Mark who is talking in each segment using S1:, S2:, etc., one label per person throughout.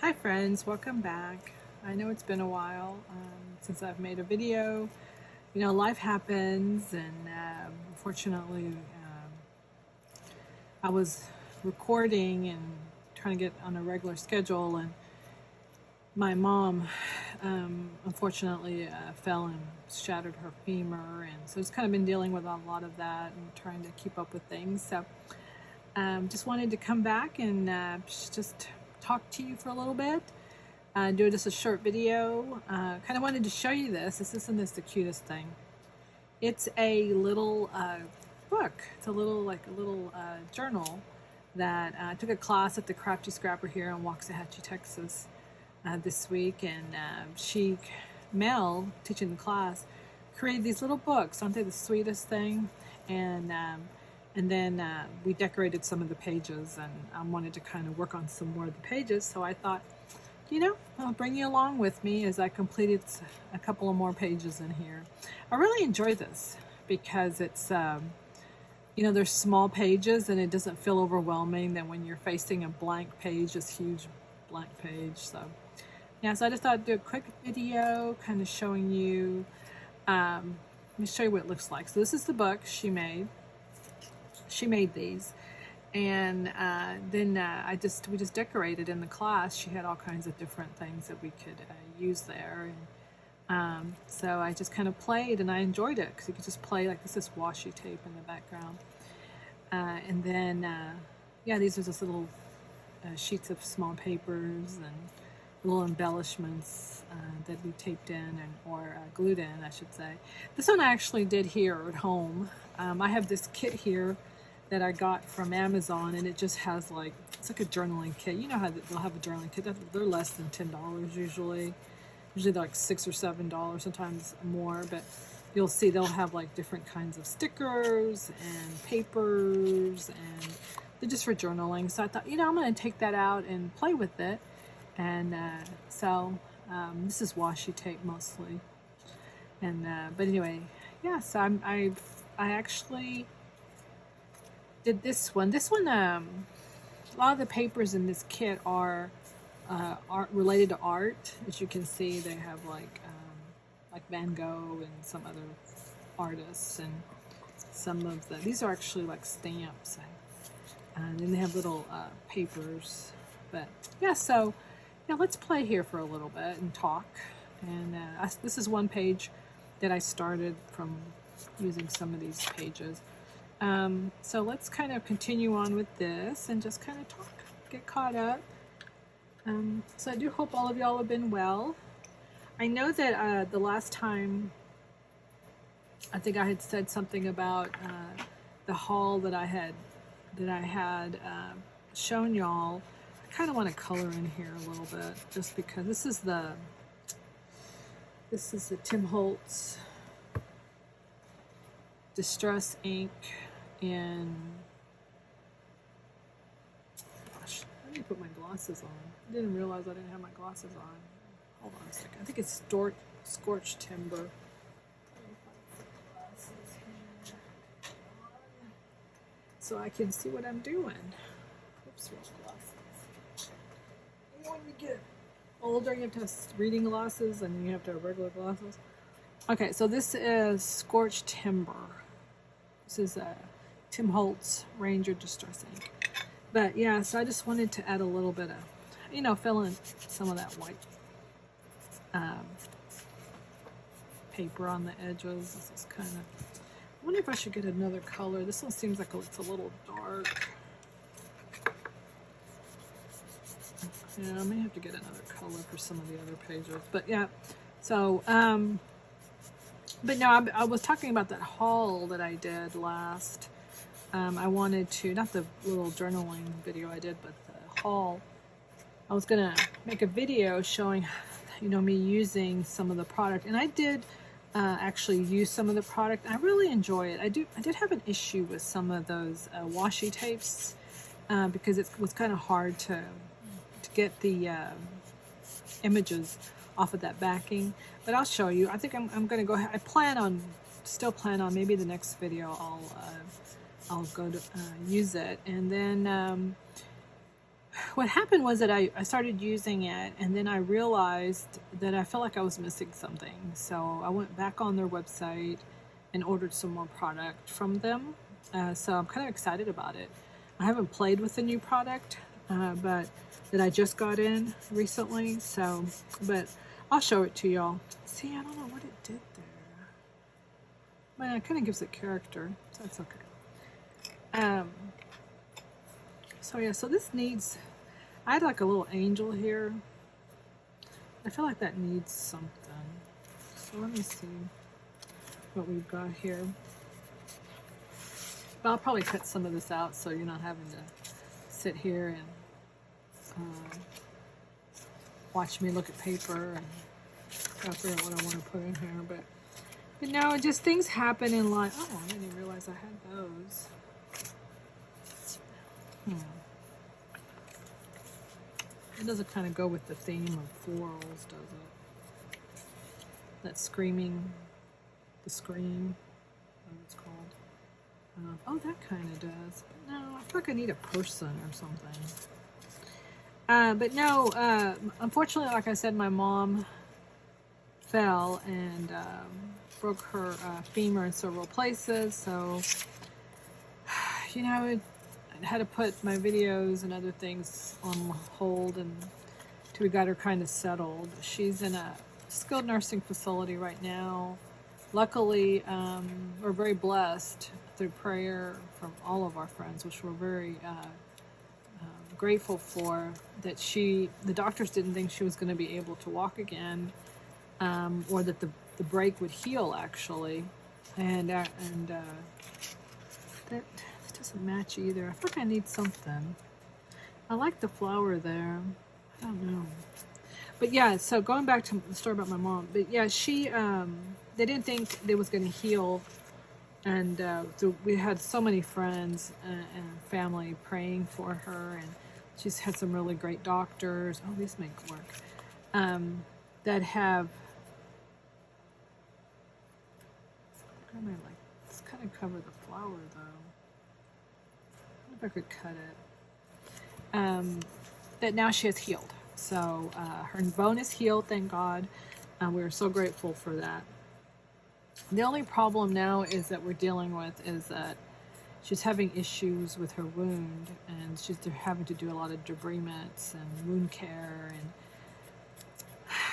S1: Hi friends, welcome back. I know it's been a while since I've made a video. You know, life happens, and unfortunately, I was recording and trying to get on a regular schedule, and my mom unfortunately fell and shattered her femur, and so it's kind of been dealing with a lot of that and trying to keep up with things. So just wanted to come back and just talk to you for a little bit. Do just a short video. Kind of wanted to show you this. This isn't the cutest thing. It's a little book. It's a little journal that I took a class at the Crafty Scrapper here in Waxahachie, Texas this week, and Mel, teaching the class, created these little books. Aren't they the sweetest thing? And then we decorated some of the pages, and I wanted to kind of work on some more of the pages, so I thought, you know, I'll bring you along with me as I completed a couple of more pages in here. I really enjoy this because it's, you know, there's small pages and it doesn't feel overwhelming than when you're facing a blank page, this huge blank page. So, yeah, so I just thought I'd do a quick video kind of showing you, let me show you what it looks like. So this is the book she made. She made these, and then we just decorated in the class. She had all kinds of different things that we could use there, and so I just kind of played, and I enjoyed it because you could just play. Like, this is washi tape in the background, and then yeah, these are just little sheets of small papers and little embellishments that we taped in or glued in, I should say. This one I actually did here at home. I have this kit here that I got from Amazon, and it just has like, it's like a journaling kit. You know how they'll have a journaling kit. They're less than $10 usually. Usually they're like $6 or $7, sometimes more, but you'll see they'll have like different kinds of stickers and papers, and they're just for journaling. So I thought, you know, I'm going to take that out and play with it. And so this is washi tape mostly. And but anyway, yeah, so I actually did this one. This one, a lot of the papers in this kit are art related to art. As you can see, they have like Van Gogh and some other artists, and some of these are actually like stamps, and then they have little papers. But yeah, so yeah, let's play here for a little bit and talk. And this is one page that I started from using some of these pages. So let's kind of continue on with this and just kind of talk, get caught up. So I do hope all of y'all have been well. I know that the last time, I think I had said something about the haul that I had shown y'all. I kind of want to color in here a little bit, just because this is the Tim Holtz Distress ink, and gosh, I need to put my glasses on. I didn't realize I didn't have my glasses on. Hold on a second. I think it's Scorched Timber. So I can see what I'm doing. Oops, wrong glasses. When you get older, you have to have reading glasses, and you have to have regular glasses. Okay, so this is Scorched Timber. This is a Tim Holtz Ranger Distress ink. But yeah, so I just wanted to add a little bit of, you know, fill in some of that white paper on the edges. This is kind of, I wonder if I should get another color. This one seems like it's a little dark. Yeah, I may have to get another color for some of the other pages. But yeah, so, but no, I was talking about that haul that I did last. I wanted to, not the little journaling video I did, but the haul. I was going to make a video showing, you know, me using some of the product. And I did actually use some of the product. I really enjoy it. I did have an issue with some of those washi tapes because it was kind of hard to get the images off of that backing, but I'll show you. I think I'm going to go ahead. I still plan on maybe the next video I'll go to use it, and then what happened was that I started using it, and then I realized that I felt like I was missing something. So I went back on their website and ordered some more product from them. So I'm kind of excited about it. I haven't played with the new product, but that I just got in recently. So, but I'll show it to y'all. See, I don't know what it did there. But it kind of gives it character, so that's okay. So yeah, so this needs, I had like a little angel here. I feel like that needs something. So let me see what we've got here. But I'll probably cut some of this out so you're not having to sit here and watch me look at paper and try to figure out what I want to put in here. But no, just things happen in life. Oh, I didn't even realize I had those. It doesn't kind of go with the theme of florals, does it? That screaming, the scream, what it's called. Oh, that kind of does. But no, I feel like I need a person or something. But no, unfortunately, like I said, my mom fell and broke her femur in several places. So, you know, I had to put my videos and other things on hold until we got her kind of settled. She's in a skilled nursing facility right now. Luckily, we're very blessed through prayer from all of our friends, which we're very grateful for, that the doctors didn't think she was going to be able to walk again, or that the break would heal actually, and that doesn't match either. I think I need something. I like the flower there. I don't know. But yeah, so going back to the story about my mom, but yeah, they didn't think it was going to heal. And so we had so many friends and family praying for her, and she's had some really great doctors. Oh, these make work. That have, I might like, let's kind of cover the flower though. If I could cut it, that now she has healed. So her bone is healed, thank God. We're so grateful for that. The only problem now is that we're dealing with is that she's having issues with her wound, and she's having to do a lot of debridements and wound care, and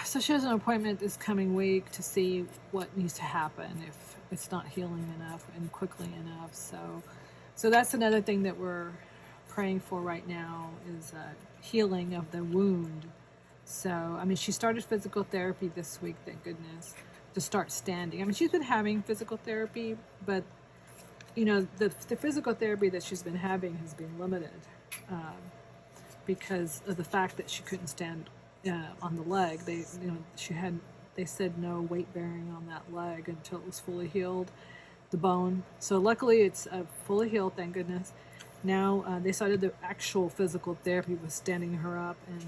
S1: so she has an appointment this coming week to see what needs to happen if it's not healing enough and quickly enough. So that's another thing that we're praying for right now is healing of the wound. So, I mean, she started physical therapy this week, thank goodness, to start standing. I mean, she's been having physical therapy, but, you know, the physical therapy that she's been having has been limited because of the fact that she couldn't stand on the leg. They said no weight bearing on that leg until it was fully healed. The bone. So luckily it's fully healed, thank goodness. Now they started the actual physical therapy with standing her up, and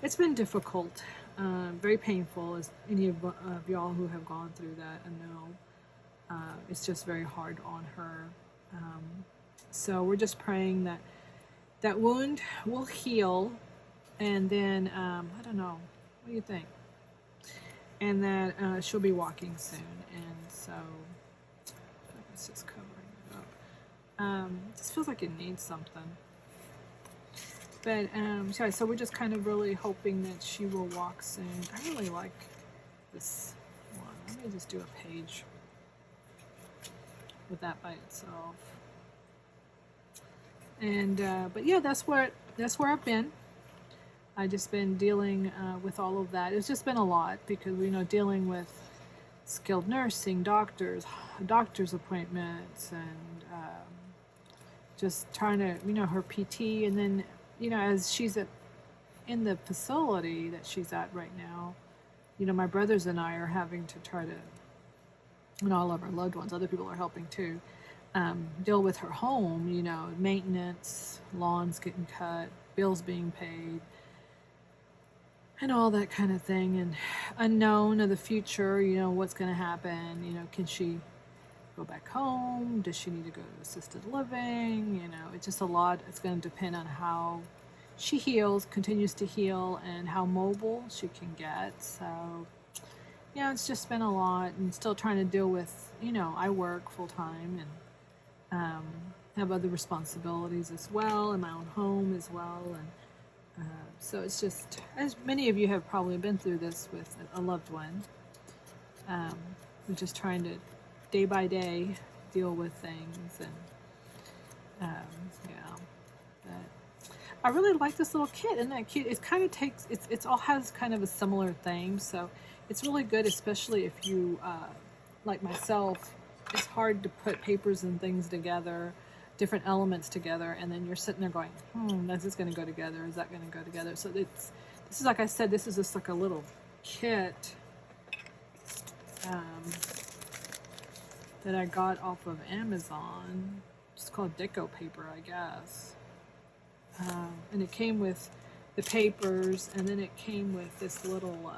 S1: it's been difficult, very painful, as any of y'all who have gone through that know. It's just very hard on her. So we're just praying that that wound will heal, and then I don't know, what do you think? And that she'll be walking soon, and so it's just covering it up. This feels like it needs something. But yeah, so we're just kind of really hoping that she will walk soon. I really like this one. Let me just do a page with that by itself. And but yeah, that's where I've been. I just been dealing with all of that. It's just been a lot because dealing with skilled nursing, doctors appointments, and just trying to her PT, and then as she's in the facility that she's at right now, my brothers and I are having to try to, and all of our loved ones, other people are helping too, deal with her home, maintenance, lawns getting cut, bills being paid, and all that kind of thing, and unknown of the future, what's going to happen, can she go back home? Does she need to go to assisted living? It's just a lot. It's going to depend on how she heals, continues to heal, and how mobile she can get. So yeah, it's just been a lot, and still trying to deal with, I work full time and have other responsibilities as well in my own home as well. And so it's just, as many of you have probably been through this with a loved one, we're just trying to day by day deal with things. And yeah, but I really like this little kit. Isn't that cute? It kind of takes, it's all has kind of a similar theme, so it's really good, especially if you like myself. It's hard to put papers and things together, different elements together, and then you're sitting there going, is this going to go together? Is that going to go together? So this is, like I said, this is just like a little kit that I got off of Amazon. It's called deco paper, I guess. And it came with the papers, and then it came with this little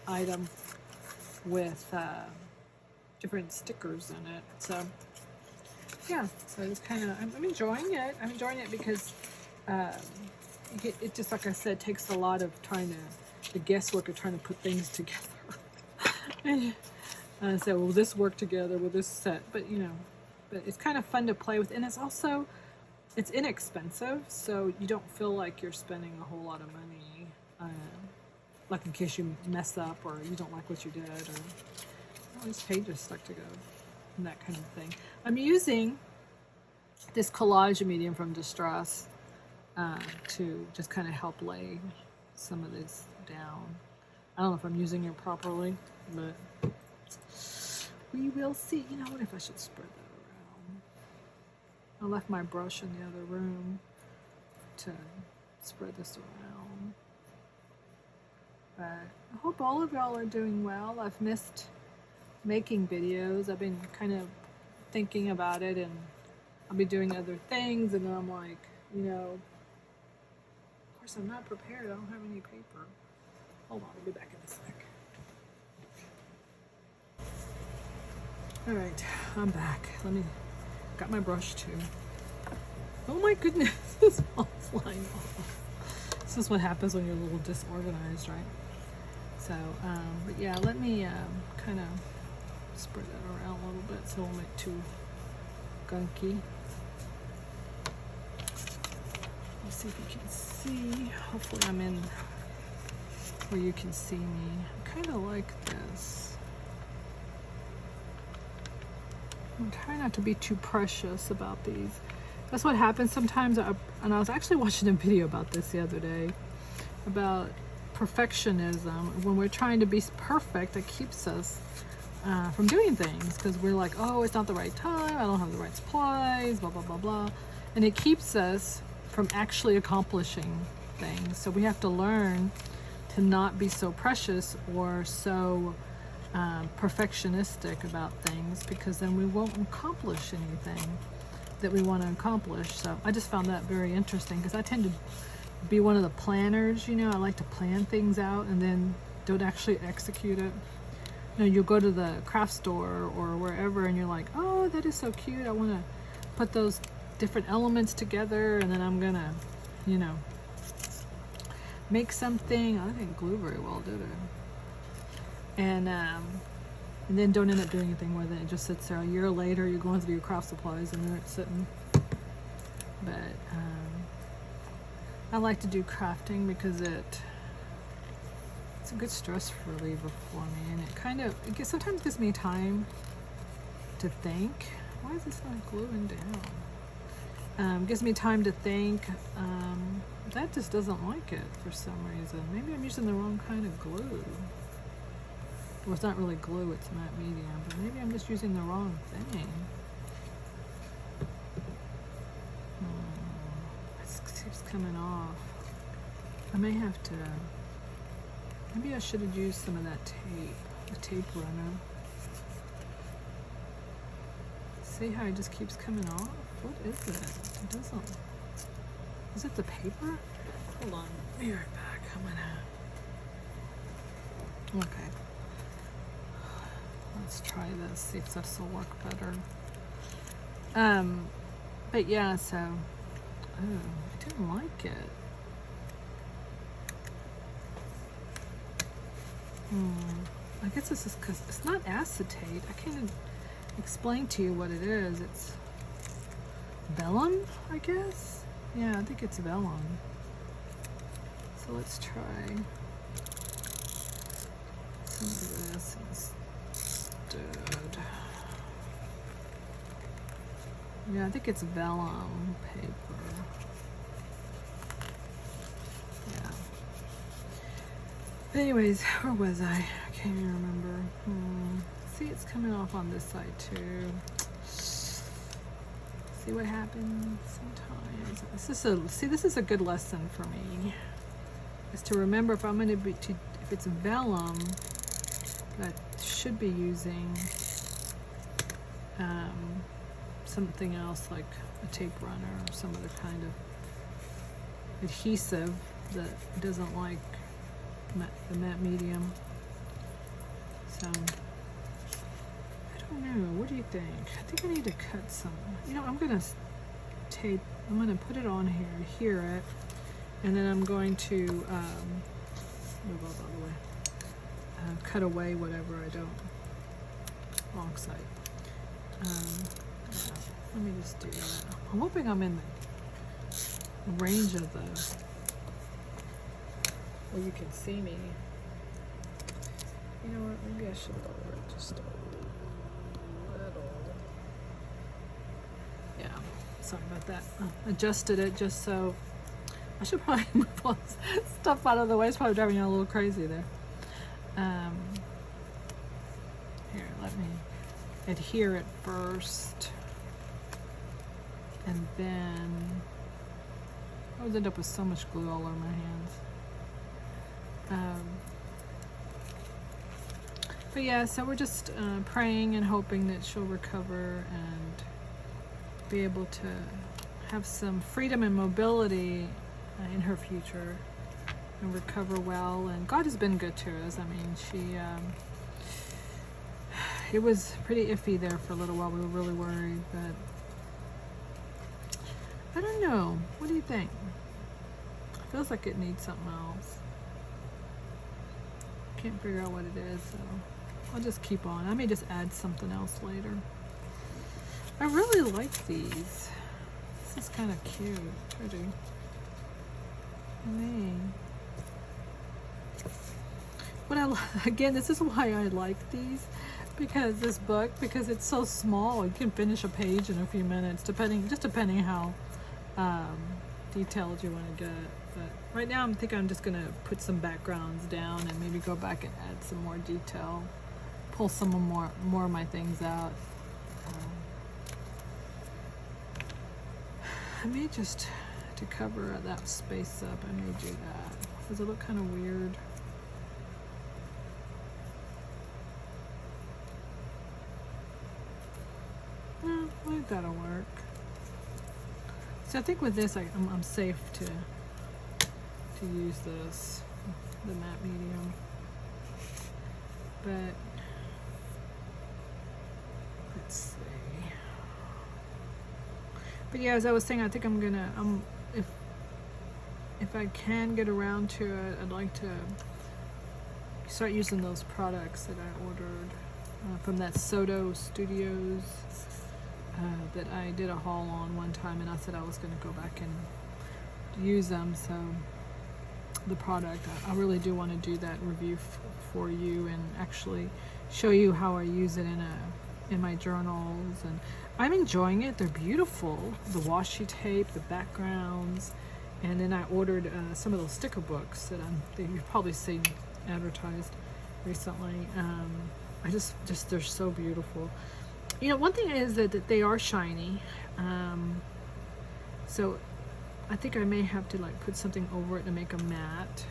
S1: item with different stickers in it. So yeah, so it's kind of, I'm enjoying it. I'm enjoying it because it just, like I said, takes a lot of the guesswork of trying to put things together. And so, will this work together? Will this set? But but it's kind of fun to play with, and it's inexpensive, so you don't feel like you're spending a whole lot of money, like in case you mess up or you don't like what you did, or these pages stuck together, and that kind of thing. I'm using this collage medium from Distress to just kind of help lay some of this down. I don't know if I'm using it properly, but we will see. What if I should spread that around? I left my brush in the other room to spread this around. But I hope all of y'all are doing well. I've missed making videos. I've been kind of thinking about it, and I'll be doing other things, and then I'm like, of course I'm not prepared. I don't have any paper. Hold on, I'll be back in a sec. All right, I'm back. Got my brush too. Oh my goodness, this is all flying off. This is what happens when you're a little disorganized, right? So, but yeah, let me kind of spread that around a little bit so it won't make too gunky. Let's see if you can see. Hopefully I'm in where you can see me. I kind of like this. I'm trying not to be too precious about these. That's what happens sometimes. And I was actually watching a video about this the other day, about perfectionism. When we're trying to be perfect, it keeps us from doing things, because we're like, oh, it's not the right time, I don't have the right supplies, blah, blah, blah, blah. And it keeps us from actually accomplishing things. So we have to learn to not be so precious or so perfectionistic about things, because then we won't accomplish anything that we want to accomplish. So I just found that very interesting, because I tend to be one of the planners. I like to plan things out and then don't actually execute it. You'll go to the craft store or wherever, and you're like, oh, that is so cute, I want to put those different elements together, and then I'm gonna make something. I didn't glue very well, did it? And then don't end up doing anything with it. It just sits there. A year later, you're going through your craft supplies, and there it's sitting. But I like to do crafting because it's a good stress reliever for me, and sometimes gives me time to think. Why is this not gluing down? Gives me time to think. That just doesn't like it for some reason. Maybe I'm using the wrong kind of glue. Well, it's not really glue, it's matte medium, but maybe I'm just using the wrong thing. It keeps coming off. I may have to, maybe I should have used some of that tape, the tape runner. See how it just keeps coming off? What is it? It doesn't. Is it the paper? Hold on, I'll be right back. Okay. Let's try this, see if this will work better. But yeah, so, I didn't like it. I guess this is because it's not acetate. I can't explain to you what it is. It's vellum, I guess. Yeah, I think it's vellum. So let's try some of this instead. Yeah, I think it's vellum paper. Yeah. Anyways, where was I? I can't even remember. See, it's coming off on this side too. See what happens sometimes. This is a good lesson for me. Is to remember if I'm going to be if it's vellum, I should be using something else like a tape runner or some other kind of adhesive that doesn't like the matte medium. So I don't know. What do you think? I think I need to cut some. You know, I'm gonna put it on here, hear it, and then I'm going to move all the way. Cut away whatever I don't. Wrong side. Yeah, let me just do that. I'm hoping I'm in the range of the where you can see me. You know what? Maybe I should lower it just a little. Yeah. Sorry about that. Adjusted it just so. I should probably move all this stuff out of the way. It's probably driving you a little crazy there. Here, let me adhere it first, and then I would end up with so much glue all over my hands. But yeah, so we're just praying and hoping that she'll recover and be able to have some freedom and mobility in her future and recover well. And God has been good to us. I mean, it was pretty iffy there for a little while. We were really worried, but I don't know. What do you think? It feels like it needs something else. Can't figure out what it is, so I'll just keep on. I may just add something else later. I really like these. This is kind of cute. Pretty. Again, this is why I like these, because it's so small. You can finish a page in a few minutes, depending how detailed you want to get. But right now, I'm just gonna put some backgrounds down and maybe go back and add some more detail, pull some more of my things out. I may just, to cover that space up, I may do that. Does it look kind of weird? No, I think that'll work. So I think with this, I'm safe to use this, the matte medium. But let's see. But yeah, as I was saying, I think I'm gonna, if I can get around to it, I'd like to start using those products that I ordered from that Soto Studios that I did a haul on one time, and I said I was going to go back and use them. So the product, I really do want to do that review for you and actually show you how I use it in my journals. And I'm enjoying it. They're beautiful. The washi tape, the backgrounds. And then I ordered some of those sticker books that you've probably seen advertised recently. I just they're so beautiful. You know, one thing is that they are shiny. So I think I may have to put something over it to make them matte,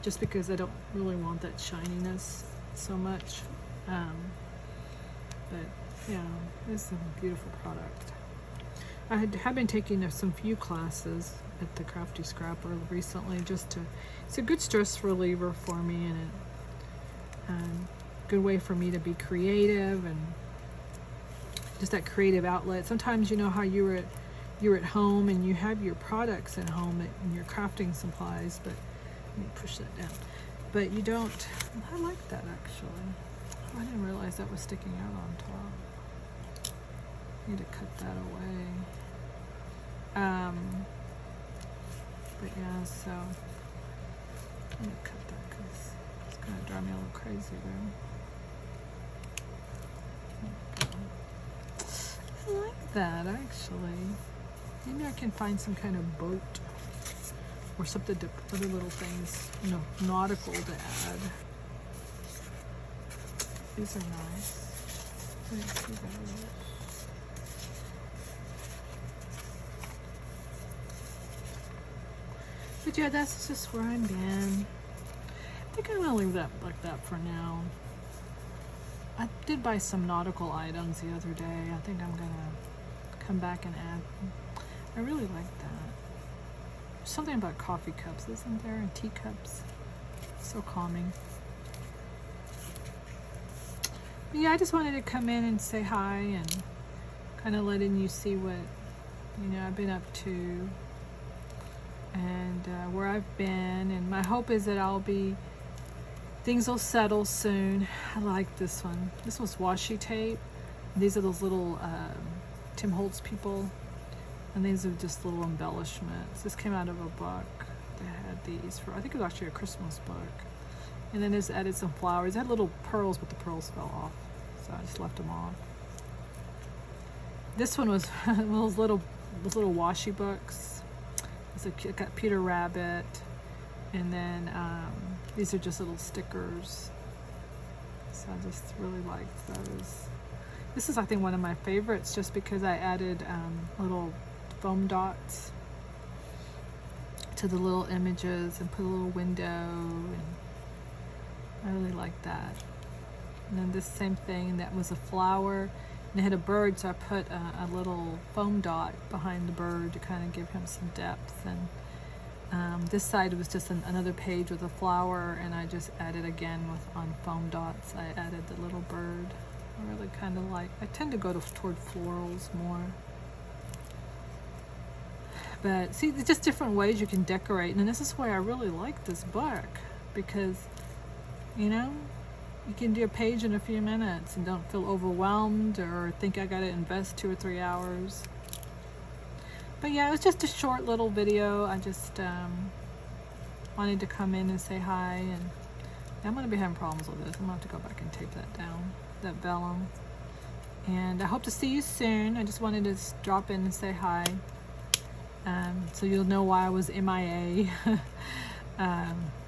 S1: just because I don't really want that shininess so much. But yeah, it's a beautiful product. I have been taking some few classes at the Crafty Scrapper recently, it's a good stress reliever for me, and a good way for me to be creative and just that creative outlet. Sometimes, you know how you're at home and you have your products at home and your crafting supplies, but let me push that down. but you don't. I like that actually. Oh, I didn't realize that was sticking out on top. Need to cut that away. But yeah, so I'm gonna cut that because it's gonna drive me a little crazy there. I like that actually. Maybe I can find some kind of boat or something to other little things, you know, nautical to add. These are nice. Let's see those. But yeah, that's just where I'm been. I think I'm gonna leave that like that for now. I did buy some nautical items the other day. I think I'm gonna come back and add them. I really like that. There's something about coffee cups, isn't there? And teacups. So calming. But yeah, I just wanted to come in and say hi and kind of letting you see what, you know, I've been up to and where I've been. And my hope is that things will settle soon. I like this one. This was washi tape. These are those little Tim Holtz people. And these are just little embellishments. This came out of a book. They had these for, I think it was actually a Christmas book. And then there's added some flowers. They had little pearls, but the pearls fell off. So I just left them off. This one was those little washi books. It got Peter Rabbit. And then these are just little stickers. So I just really liked those. This is, I think, one of my favorites just because I added little foam dots to the little images and put a little window, and I really like that. And then this same thing, that was a flower and it had a bird, so I put a little foam dot behind the bird to kind of give him some depth. And this side was just another page with a flower, and I just added again on foam dots, I added the little bird. I really kind of like, I tend to go toward florals more. But see, there's just different ways you can decorate. And this is why I really like this book, because, you know, you can do a page in a few minutes and don't feel overwhelmed or think I gotta invest 2 or 3 hours. But yeah, it was just a short little video. I just wanted to come in and say hi, and I'm gonna be having problems with this. I'm gonna have to go back and tape that down, that vellum. And I hope to see you soon. I just wanted to drop in and say hi. So you'll know why I was MIA.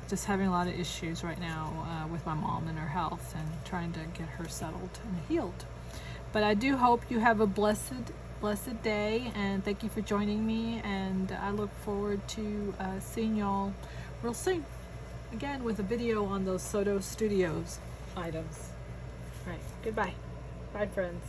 S1: Just having a lot of issues right now with my mom and her health, and trying to get her settled and healed. But I do hope you have a blessed day, and thank you for joining me, and I look forward to seeing y'all real soon again with a video on those Soto Studios items. All right, goodbye. Bye, friends.